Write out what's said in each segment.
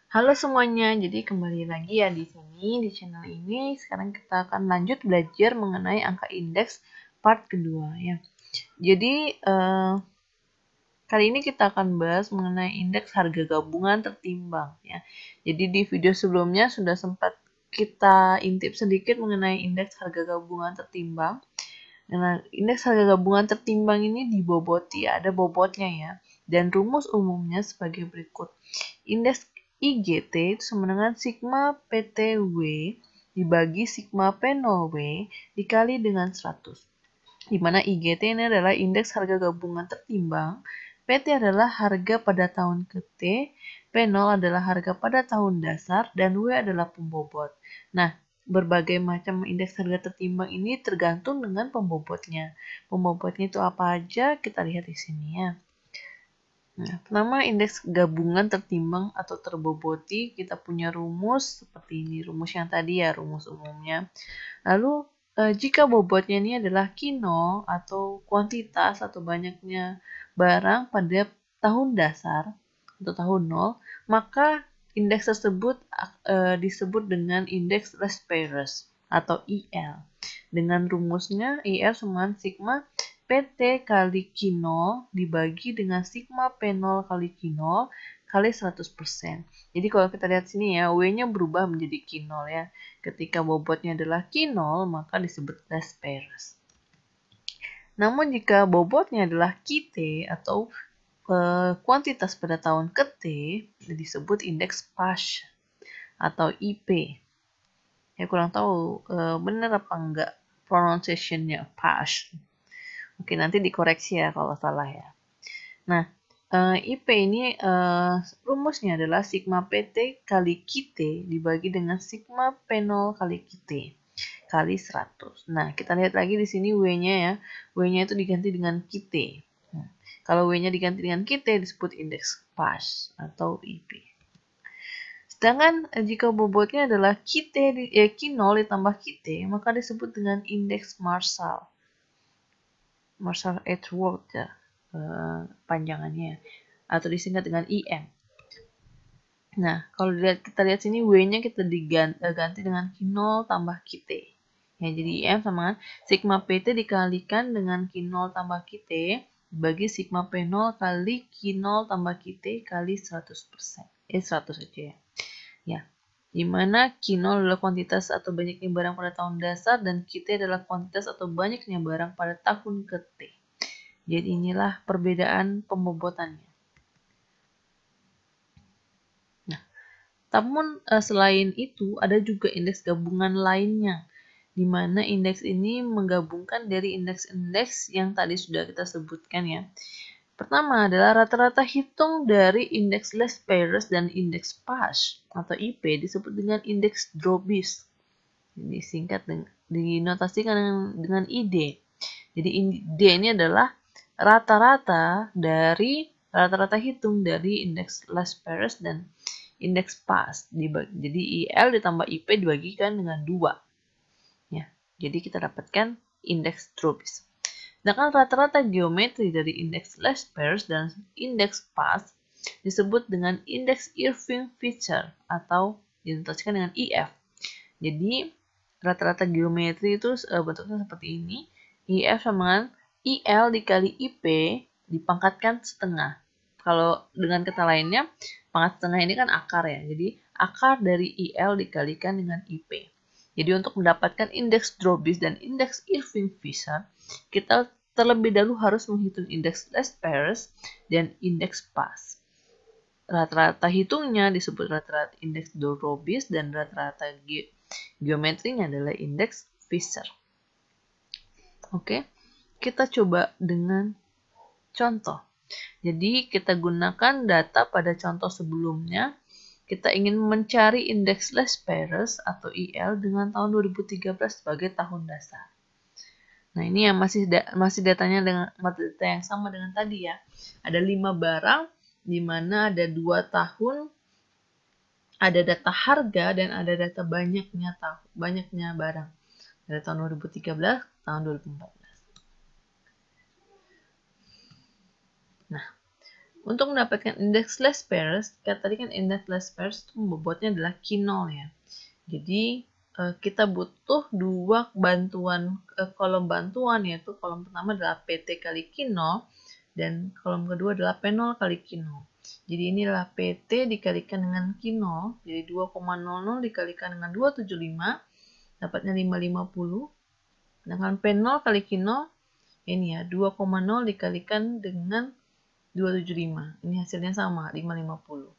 Halo semuanya, jadi kembali lagi ya di sini di channel ini. Sekarang kita akan lanjut belajar mengenai angka indeks part kedua ya. Jadi kali ini kita akan bahas mengenai indeks harga gabungan tertimbang ya. Jadi di video sebelumnya sudah sempat kita intip sedikit mengenai indeks harga gabungan tertimbang. Nah, indeks harga gabungan tertimbang ini diboboti, ada bobotnya ya. Dan rumus umumnya sebagai berikut. Indeks IGT itu sama dengan sigma PTW dibagi sigma P0W dikali dengan 100. Di mana IGT ini adalah indeks harga gabungan tertimbang, PT adalah harga pada tahun ke-T, P0 adalah harga pada tahun dasar, dan W adalah pembobot. Nah, berbagai macam indeks harga tertimbang ini tergantung dengan pembobotnya. Pembobotnya itu apa aja? Kita lihat di sini ya. Nah, pertama indeks gabungan tertimbang atau terboboti, kita punya rumus seperti ini, rumus yang tadi ya, rumus umumnya. Lalu, jika bobotnya ini adalah kino atau kuantitas atau banyaknya barang pada tahun dasar atau tahun 0, maka indeks tersebut disebut dengan indeks less pairs atau IL. Dengan rumusnya IL sama sigma PT kali Q0 dibagi dengan sigma P0 kali Q0 kali 100%. Jadi kalau kita lihat sini ya, W-nya berubah menjadi Q0 ya. Ketika bobotnya adalah Q0, maka disebut less pairs. Namun jika bobotnya adalah QT atau kuantitas pada tahun ke-T, disebut indeks PASH atau IP. Ya kurang tahu benar apa enggak pronunciation-nya PASH. Oke, nanti dikoreksi ya kalau salah ya. Nah, IP ini rumusnya adalah sigma PT kali QT dibagi dengan sigma P0 kali QT kali 100. Nah, kita lihat lagi di sini W-nya ya. W-nya itu diganti dengan QT. Nah, kalau W-nya diganti dengan QT disebut indeks PASH atau IP. Sedangkan jika bobotnya adalah Q0 ditambah QT, maka disebut dengan indeks Marshall. Marshall-Edwards ya panjangannya, atau disingkat dengan IM. Nah, kalau kita lihat sini W-nya kita ganti dengan Q0 tambah QT. Ya, jadi IM sama sigma PT dikalikan dengan Q0 tambah QT bagi sigma P0 kali Q0 tambah QT kali 100%. 100 aja ya. Ya, di mana Q0 adalah kuantitas atau banyaknya barang pada tahun dasar dan QT adalah kuantitas atau banyaknya barang pada tahun ke-T. Jadi inilah perbedaan pembobotannya. Nah, namun selain itu ada juga indeks gabungan lainnya, di mana indeks ini menggabungkan dari indeks-indeks yang tadi sudah kita sebutkan ya. Pertama adalah rata-rata hitung dari indeks less pairs dan indeks PASH atau IP disebut dengan indeks Dробis. Ini singkat dinotasikan dengan ID. Jadi ID ini adalah rata-rata hitung dari indeks less pairs dan indeks PASH. Jadi IL ditambah IP dibagikan dengan 2. Ya, jadi kita dapatkan indeks Dробis. Sedangkan rata-rata geometri dari indeks less pairs dan indeks PASH disebut dengan indeks Irving Fisher atau dinotasikan dengan IF. Jadi rata-rata geometri itu bentuknya seperti ini. IF sama dengan IL dikali IP dipangkatkan setengah. Kalau dengan kata lainnya, pangkat setengah ini kan akar ya. Jadi akar dari IL dikalikan dengan IP. Jadi untuk mendapatkan indeks Dробis dan indeks Irving Fisher, kita terlebih dahulu harus menghitung indeks less pairs dan indeks PASH. Rata-rata hitungnya disebut rata-rata indeks Dробis dan rata-rata geometrinya adalah indeks Fisher. Oke, kita coba dengan contoh. Jadi kita gunakan data pada contoh sebelumnya. Kita ingin mencari indeks less pairs atau IL dengan tahun 2013 sebagai tahun dasar. Nah, ini yang masih datanya dengan data yang sama dengan tadi ya. Ada 5 barang di mana ada 2 tahun, ada data harga dan ada data banyaknya barang. Dari tahun 2013 tahun 2014. Nah, Untuk mendapatkan indeks less pairs, tadi kan indeks less pairs itu bobotnya adalah Q0 ya. Jadi kita butuh dua kolom bantuan, yaitu kolom pertama adalah PT kali Q0 dan kolom kedua adalah P0 kali Q0. Jadi inilah PT dikalikan dengan Q0, jadi 2,00 dikalikan dengan 275, dapatnya 550. Sedangkan P0 kali Q0, ini ya, 2,0 dikalikan dengan 275. Ini hasilnya sama, 550.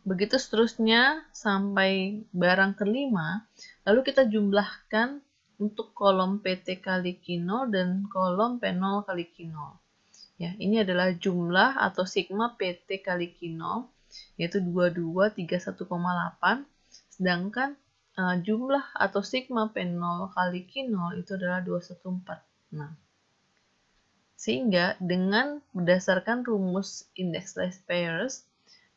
Begitu seterusnya sampai barang kelima, lalu kita jumlahkan untuk kolom PT kali Q0 dan kolom P0 kali Q0. Ya, ini adalah jumlah atau sigma PT kali Q0, yaitu 2231,8, sedangkan jumlah atau sigma P0 kali Q0 itu adalah 2146. Sehingga dengan berdasarkan rumus indeks less pairs,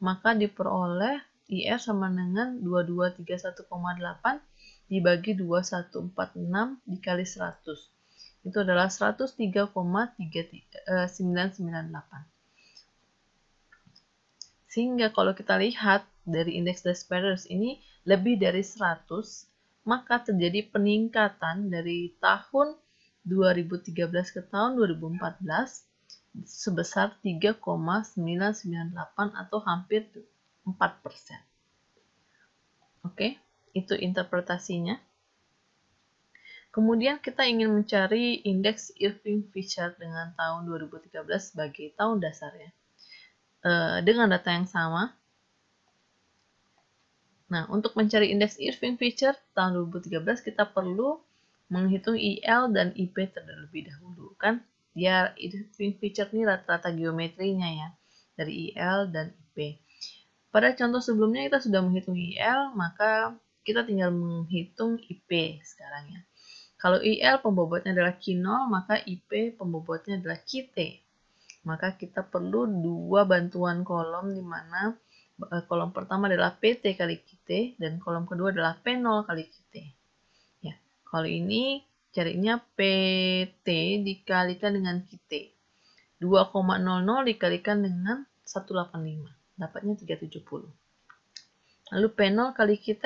maka diperoleh IR sama dengan 2231,8 dibagi 2146 dikali 100. Itu adalah 103,998. Sehingga kalau kita lihat dari indeks less pairs ini lebih dari 100, maka terjadi peningkatan dari tahun 2013 ke tahun 2014 sebesar 3,998 atau hampir 4%. Oke, itu interpretasinya. Kemudian kita ingin mencari indeks Irving-Fisher dengan tahun 2013 sebagai tahun dasarnya. Dengan data yang sama. Nah, untuk mencari indeks Irving-Fisher tahun 2013 kita perlu menghitung IL dan IP terlebih dahulu. Kan dia Irving-Fisher ini rata-rata geometrinya ya, dari IL dan IP. Pada contoh sebelumnya kita sudah menghitung IL, maka kita tinggal menghitung IP sekarang ya. Kalau IL pembobotnya adalah Q0, maka IP pembobotnya adalah QT. Maka kita perlu dua bantuan kolom di mana kolom pertama adalah PT kali QT dan kolom kedua adalah P0 kali QT. Ya, kalau ini carinya PT dikalikan dengan QT. 2,00 dikalikan dengan 185. Dapatnya 370. Lalu P0 kali QT,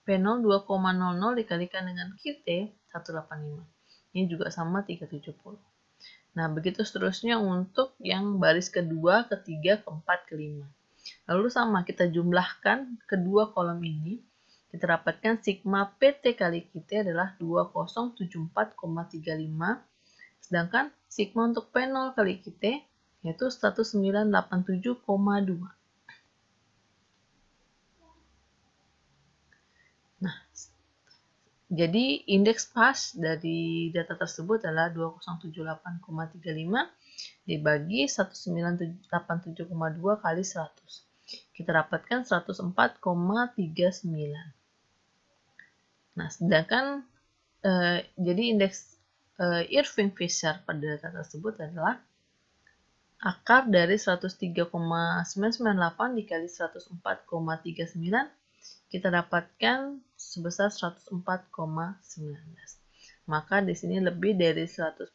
P0 2,00 dikalikan dengan QT 185. Ini juga sama 370. Nah, begitu seterusnya untuk yang baris kedua, ketiga, keempat, kelima. Lalu sama, kita jumlahkan kedua kolom ini. Kita dapatkan sigma PT kali QT adalah 2074,35. Sedangkan sigma untuk P0 kali QT yaitu 1987,2. Nah, jadi indeks pas dari data tersebut adalah 2078,35 dibagi 1987,2 kali 100. Kita dapatkan 104,39. Nah, sedangkan jadi indeks Irving-Fisher pada data tersebut adalah akar dari 103,998 dikali 104,39, kita dapatkan sebesar 104,19. Maka di sini lebih dari 100%,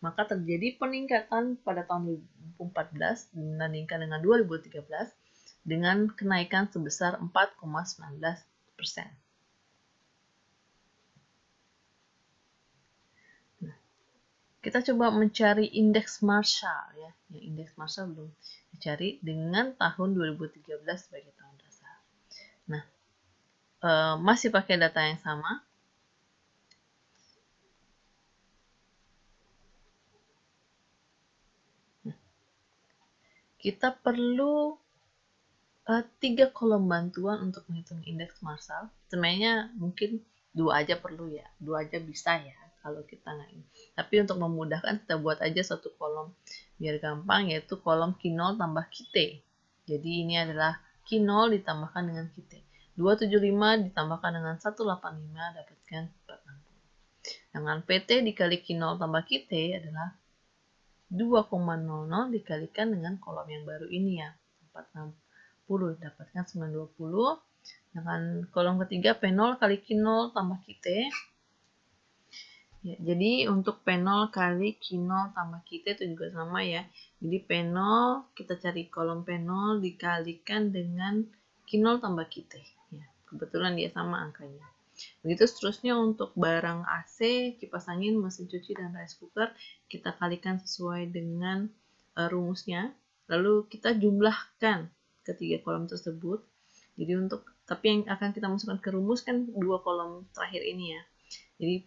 maka terjadi peningkatan pada tahun 2014 dibandingkan dengan 2013 dengan kenaikan sebesar 4,19%. Kita coba mencari indeks Marshall ya. Indeks Marshall belum dicari dengan tahun 2013 sebagai tahun dasar. Nah, masih pakai data yang sama. Kita perlu 3 kolom bantuan untuk menghitung indeks Marshall. Sebenarnya mungkin 2 aja perlu ya, 2 aja bisa ya kalau kita nggak ini. Tapi untuk memudahkan kita buat aja satu kolom biar gampang, yaitu kolom Q0 tambah QT. Jadi ini adalah Q0 ditambahkan dengan QT. 275 ditambahkan dengan 185 dapatkan 460. Dengan PT dikali Q0 tambah QT adalah 2,00 dikalikan dengan kolom yang baru ini ya, 460 dapatkan 920. Dengan kolom ketiga P0 kali Q0 tambah QT Ya, jadi untuk P0 kali Q0 tambah QT itu juga sama ya. Jadi P0 kita cari kolom P0 dikalikan dengan Q0 tambah QT. Ya, kebetulan dia sama angkanya. Begitu seterusnya untuk barang AC, kipas angin, mesin cuci, dan rice cooker kita kalikan sesuai dengan rumusnya. Lalu kita jumlahkan ketiga kolom tersebut. Jadi tapi yang akan kita masukkan ke rumus kan dua kolom terakhir ini ya. Jadi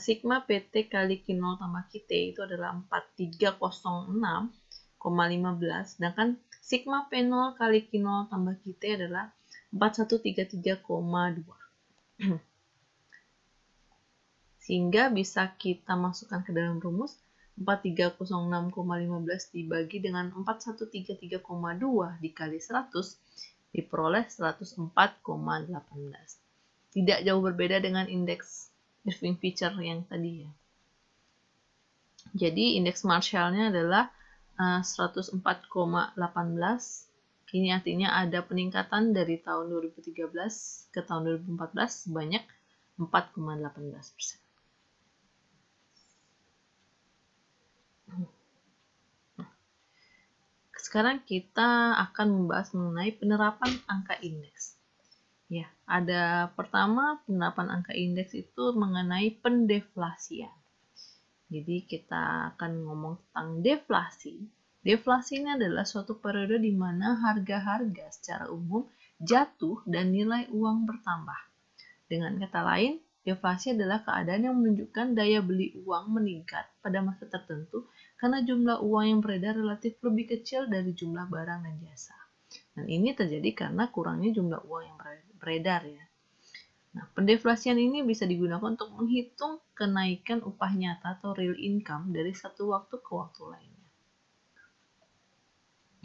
sigma PT kali Q0 tambah QT itu adalah 4306,15, sedangkan sigma P0 kali Q0 tambah QT adalah 4133,2. Sehingga bisa kita masukkan ke dalam rumus 4306,15 dibagi dengan 4133,2 dikali 100 diperoleh 104,18. Tidak jauh berbeda dengan indeks Irving Fisher yang tadi ya. Jadi indeks Marshall-nya adalah 104,18. Ini artinya ada peningkatan dari tahun 2013 ke tahun 2014 sebanyak 4,18%. Sekarang kita akan membahas mengenai penerapan angka indeks. Ya, ada pertama penerapan angka indeks itu mengenai pendeflasian. Jadi kita akan ngomong tentang deflasi. Deflasi ini adalah suatu periode di mana harga-harga secara umum jatuh dan nilai uang bertambah. Dengan kata lain, deflasi adalah keadaan yang menunjukkan daya beli uang meningkat pada masa tertentu karena jumlah uang yang beredar relatif lebih kecil dari jumlah barang dan jasa. Dan ini terjadi karena kurangnya jumlah uang yang beredar ya. Nah, pendeflasian ini bisa digunakan untuk menghitung kenaikan upah nyata atau real income dari satu waktu ke waktu lainnya.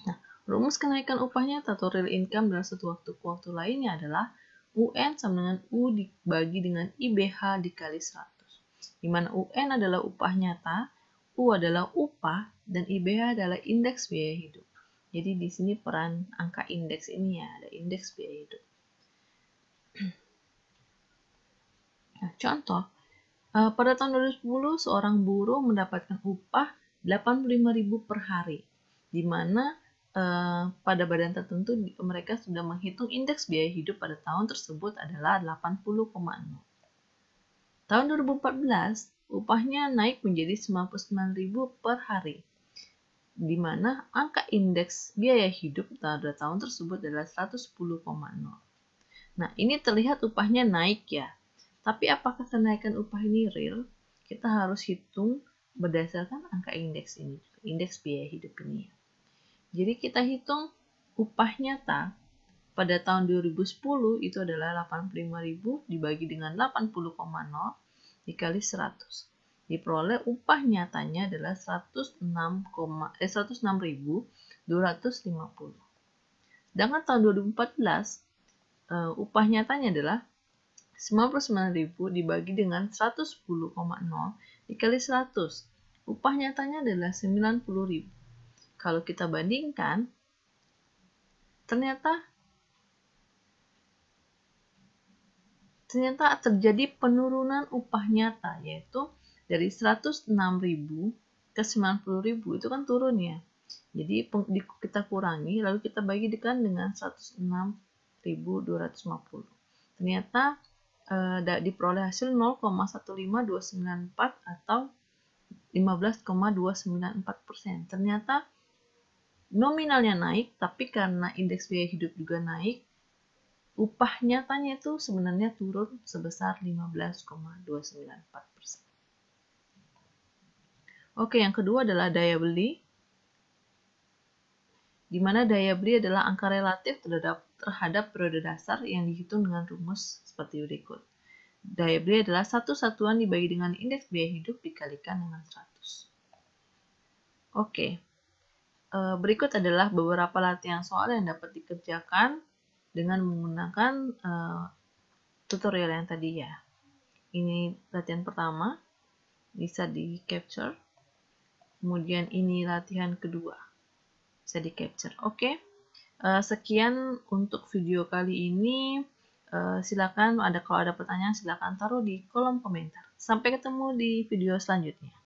Nah, rumus kenaikan upah nyata atau real income dari satu waktu ke waktu lainnya adalah UN sama dengan U dibagi dengan IBH dikali 100. Di mana UN adalah upah nyata, U adalah upah, dan IBH adalah indeks biaya hidup. Jadi di sini peran angka indeks ini ya, ada indeks biaya hidup. Nah, contoh, pada tahun 2010 seorang buruh mendapatkan upah 85.000 per hari, di mana pada badan tertentu mereka sudah menghitung indeks biaya hidup pada tahun tersebut adalah 80,0. Tahun 2014 upahnya naik menjadi 99.000 per hari, di mana angka indeks biaya hidup pada tahun tersebut adalah 110,0. Nah, ini terlihat upahnya naik ya. Tapi apakah kenaikan upah ini real? Kita harus hitung berdasarkan angka indeks ini, indeks biaya hidup ini. Jadi kita hitung upah nyata pada tahun 2010 itu adalah 85.000 dibagi dengan 80,0 dikali 100. Diperoleh upah nyatanya adalah 106.250. Sedangkan tahun 2014 upah nyatanya adalah 99.000 dibagi dengan 110,0 dikali 100. Upah nyatanya adalah 90.000. Kalau kita bandingkan, ternyata terjadi penurunan upah nyata, yaitu dari 106.000 ke 90.000 itu kan turun ya. Jadi kita kurangi lalu kita bagi dengan 106.250. Ternyata diperoleh hasil 0,15294 atau 15,294%. Ternyata nominalnya naik, tapi karena indeks biaya hidup juga naik, upah nyatanya itu sebenarnya turun sebesar 15,294%. Oke, yang kedua adalah daya beli, di mana daya beli adalah angka relatif terhadap periode dasar yang dihitung dengan rumus seperti berikut. Daya beli adalah satu satuan dibagi dengan indeks biaya hidup dikalikan dengan 100. Oke, berikut adalah beberapa latihan soal yang dapat dikerjakan dengan menggunakan tutorial yang tadi ya. Ini latihan pertama, bisa di capture. Kemudian ini latihan kedua, bisa di capture. Oke, sekian untuk video kali ini. Silakan kalau ada pertanyaan silakan taruh di kolom komentar. Sampai ketemu di video selanjutnya.